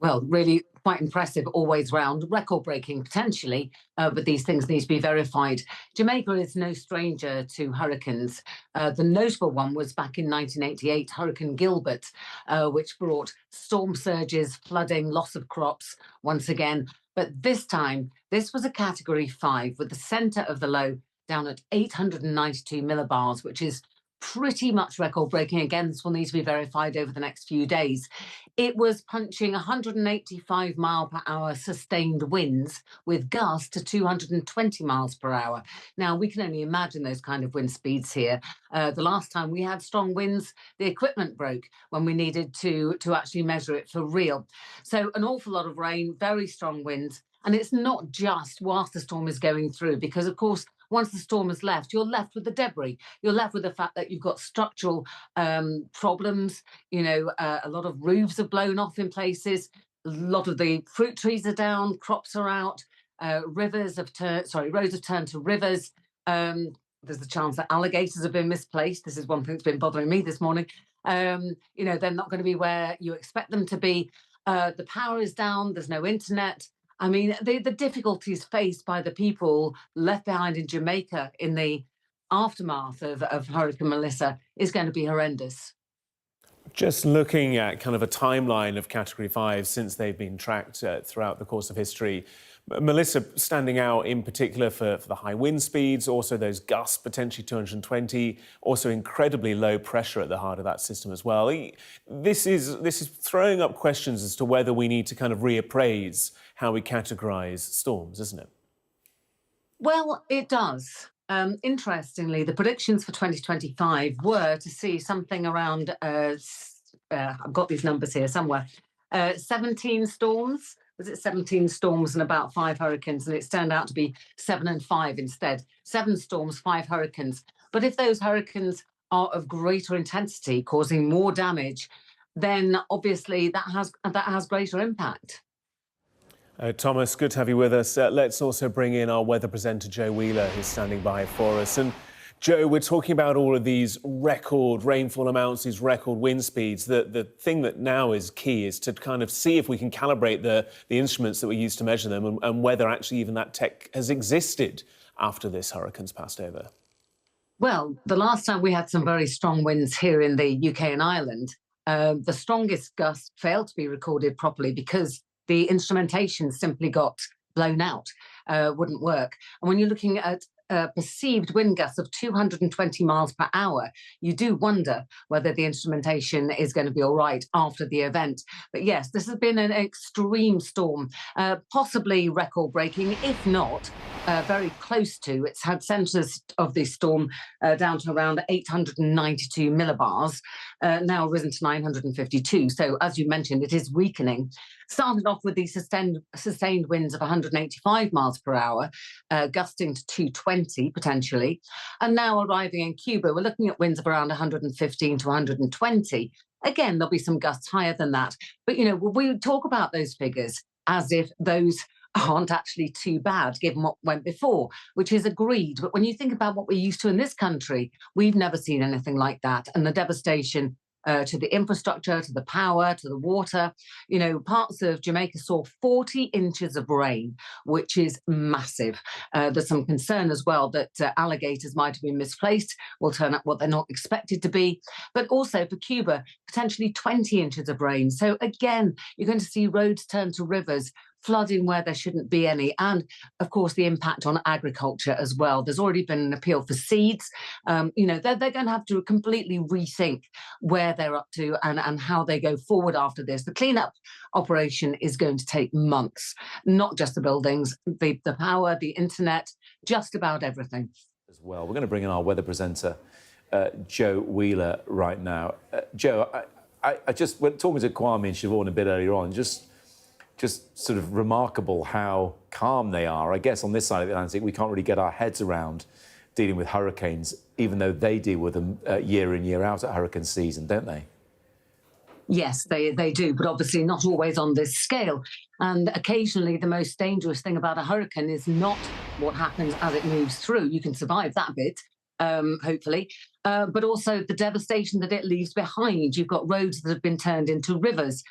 Well, really quite impressive always round, record breaking potentially, but these things need to be verified. Jamaica is no stranger to hurricanes. The notable one was back in 1988, Hurricane Gilbert, which brought storm surges, flooding, loss of crops once again. But this time, this was a Category 5 with the centre of the low down at 892 millibars, which is pretty much record breaking. Again, this will need to be verified over the next few days. It was punching 185 mile per hour sustained winds with gusts to 220 miles per hour. Now, we can only imagine those kind of wind speeds here. The last time we had strong winds, the equipment broke when we needed to actually measure it for real. So an awful lot of rain, very strong winds. And it's not just whilst the storm is going through, because, of course, once the storm has left, you're left with the debris. You're left with the fact that you've got structural problems. A lot of roofs have blown off in places. A lot of the fruit trees are down. Crops are out. Roads have turned to rivers. There's the chance that alligators have been misplaced. This is one thing that's been bothering me this morning. They're not going to be where you expect them to be. The power is down. There's no internet. I mean, the difficulties faced by the people left behind in Jamaica in the aftermath of Hurricane Melissa is going to be horrendous. Just looking at kind of a timeline of Category 5 since they've been tracked throughout the course of history, Melissa standing out in particular for the high wind speeds, also those gusts, potentially 220, also incredibly low pressure at the heart of that system as well. This is throwing up questions as to whether we need to kind of reappraise how we categorise storms, isn't it? Well, it does. Interestingly, the predictions for 2025 were to see something around, I've got these numbers here somewhere, 17 storms. Was it 17 storms and about 5 hurricanes? And it's turned out to be 7 and 5 instead. 7 storms, 5 hurricanes. But if those hurricanes are of greater intensity, causing more damage, then obviously that has greater impact. Thomas, good to have you with us. Let's also bring in our weather presenter, Joe Wheeler, who's standing by for us. And Joe, we're talking about all of these record rainfall amounts, these record wind speeds. The thing that now is key is to kind of see if we can calibrate the instruments that we use to measure them and whether actually even that tech has existed after this hurricane's passed over. Well, the last time we had some very strong winds here in the UK and Ireland, the strongest gusts failed to be recorded properly because the instrumentation simply got blown out, wouldn't work. And when you're looking at perceived wind gusts of 220 miles per hour, you do wonder whether the instrumentation is going to be all right after the event. But yes, this has been an extreme storm, possibly record-breaking, if not very close to. It's had centres of the storm down to around 892 millibars, now risen to 952. So, as you mentioned, it is weakening. Started off with the sustained winds of 185 miles per hour, gusting to 220 potentially, and now arriving in Cuba, we're looking at winds of around 115 to 120. Again, there'll be some gusts higher than that. But, we talk about those figures as if those aren't actually too bad, given what went before, which is agreed. But when you think about what we're used to in this country, we've never seen anything like that. And the devastation to the infrastructure, to the power, to the water. Parts of Jamaica saw 40 inches of rain, which is massive. There's some concern as well that alligators might have been misplaced, will turn up what they're not expected to be. But also for Cuba, potentially 20 inches of rain. So again, you're going to see roads turn to rivers, flooding where there shouldn't be any, and of course the impact on agriculture as well. There's already been an appeal for seeds. They're going to have to completely rethink where they're up to and how they go forward after this. The cleanup operation is going to take months, not just the buildings, the power, the internet, just about everything. As well, we're going to bring in our weather presenter, Joe Wheeler, right now. Joe, I just went talking to Kwame and Siobhan a bit earlier on, just sort of remarkable how calm they are. I guess on this side of the Atlantic, we can't really get our heads around dealing with hurricanes, even though they deal with them year in, year out at hurricane season, don't they? Yes, they do, but obviously not always on this scale. And occasionally the most dangerous thing about a hurricane is not what happens as it moves through. You can survive that bit, hopefully, but also the devastation that it leaves behind. You've got roads that have been turned into rivers.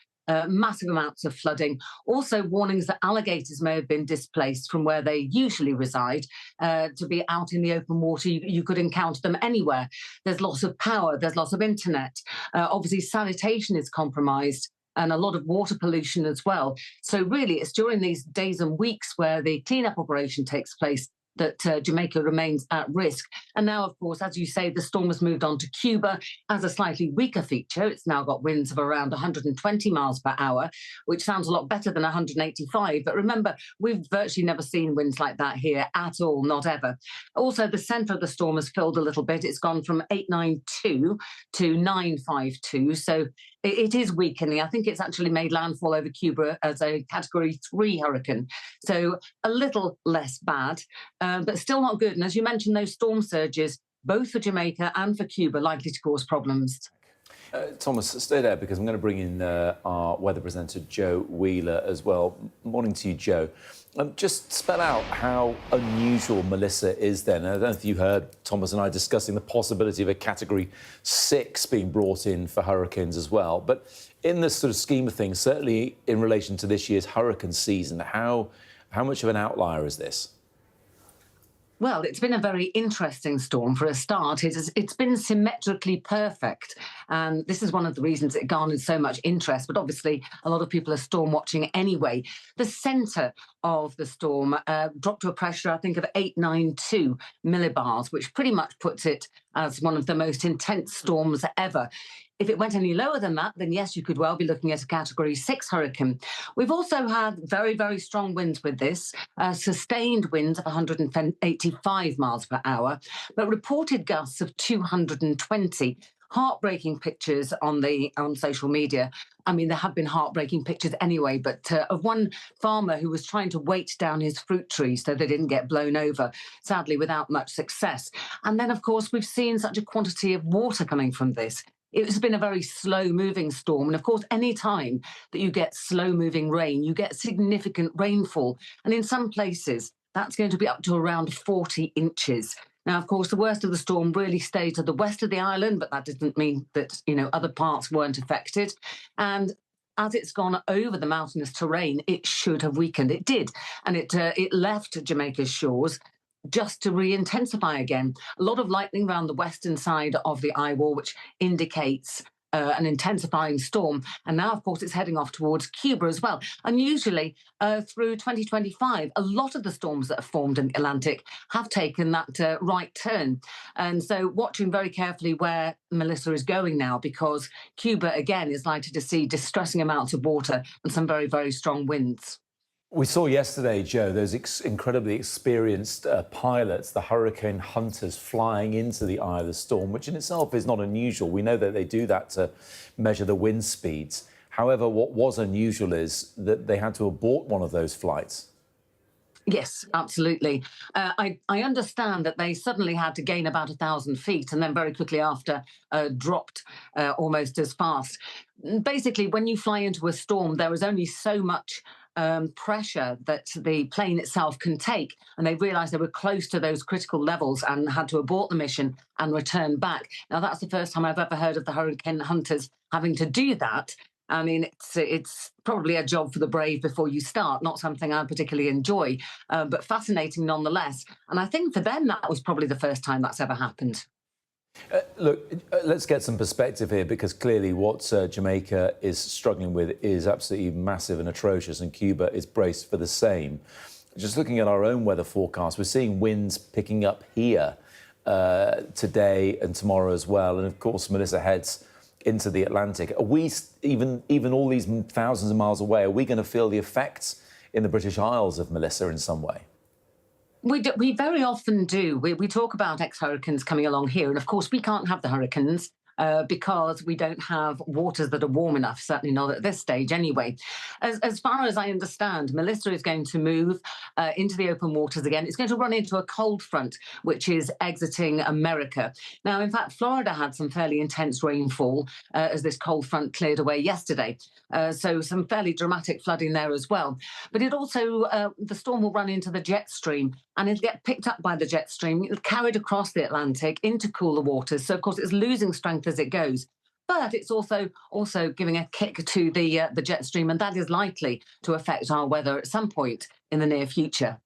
massive amounts of flooding. Also, warnings that alligators may have been displaced from where they usually reside to be out in the open water. You could encounter them anywhere. There's loss of power, there's loss of internet. Obviously, sanitation is compromised, and a lot of water pollution as well. So really, it's during these days and weeks where the cleanup operation takes place that Jamaica remains at risk. And now, of course, as you say, the storm has moved on to Cuba as a slightly weaker feature. It's now got winds of around 120 miles per hour, which sounds a lot better than 185. But remember, we've virtually never seen winds like that here at all, not ever. Also, the centre of the storm has filled a little bit. It's gone from 892 to 952. So it is weakening. I think it's actually made landfall over Cuba as a Category 3 hurricane. So a little less bad, but still not good. And as you mentioned, those storm surges, both for Jamaica and for Cuba, likely to cause problems. Thomas, stay there because I'm going to bring in our weather presenter, Joe Wheeler, as well. Morning to you, Joe. Just spell out how unusual Melissa is then. I don't know if you heard Thomas and I discussing the possibility of a Category 6 being brought in for hurricanes as well. But in this sort of scheme of things, certainly in relation to this year's hurricane season, how much of an outlier is this? Well, it's been a very interesting storm for a start. It's been symmetrically perfect. And this is one of the reasons it garnered so much interest. But obviously, a lot of people are storm watching anyway. The centre of the storm dropped to a pressure, I think, of 892 millibars, which pretty much puts it as one of the most intense storms ever. If it went any lower than that, then yes, you could well be looking at a Category 6 hurricane. We've also had very, very strong winds with this, sustained winds of 185 miles per hour, but reported gusts of 220. Heartbreaking pictures on social media. I mean, there have been heartbreaking pictures anyway, but of one farmer who was trying to weight down his fruit trees so they didn't get blown over, sadly without much success. And then, of course, we've seen such a quantity of water coming from this. It's been a very slow-moving storm. And, of course, any time that you get slow-moving rain, you get significant rainfall. And in some places, that's going to be up to around 40 inches. Now, of course, the worst of the storm really stayed to the west of the island, but that didn't mean that, other parts weren't affected. And as it's gone over the mountainous terrain, it should have weakened. It did. And it left Jamaica's shores just to re-intensify again. A lot of lightning around the western side of the eye wall, which indicates an intensifying storm. And now, of course, it's heading off towards Cuba as well. Unusually, through 2025, a lot of the storms that have formed in the Atlantic have taken that right turn. And so watching very carefully where Melissa is going now, because Cuba, again, is likely to see distressing amounts of water and some very, very strong winds. We saw yesterday, Joe, those incredibly experienced pilots, the hurricane hunters, flying into the eye of the storm, which in itself is not unusual. We know that they do that to measure the wind speeds. However, what was unusual is that they had to abort one of those flights. Yes, absolutely. I understand that they suddenly had to gain about 1,000 feet and then very quickly after dropped almost as fast. Basically, when you fly into a storm, there is only so much pressure that the plane itself can take. And they realised they were close to those critical levels and had to abort the mission and return back. Now, that's the first time I've ever heard of the hurricane hunters having to do that. I mean, it's probably a job for the brave before you start, not something I particularly enjoy, but fascinating nonetheless. And I think for them, that was probably the first time that's ever happened. Look, let's get some perspective here, because clearly what Jamaica is struggling with is absolutely massive and atrocious, and Cuba is braced for the same. Just looking at our own weather forecast, we're seeing winds picking up here today and tomorrow as well. And of course, Melissa heads into the Atlantic. Are we, even all these thousands of miles away, are we going to feel the effects in the British Isles of Melissa in some way? We very often do. We talk about ex-hurricanes coming along here. And of course, we can't have the hurricanes because we don't have waters that are warm enough, certainly not at this stage anyway. As far as I understand, Melissa is going to move into the open waters again. It's going to run into a cold front, which is exiting America. Now, in fact, Florida had some fairly intense rainfall as this cold front cleared away yesterday. So some fairly dramatic flooding there as well. But it also, the storm will run into the jet stream, and it'll get picked up by the jet stream, carried across the Atlantic into cooler waters. So, of course, it's losing strength as it goes. But it's also giving a kick to the jet stream, and that is likely to affect our weather at some point in the near future.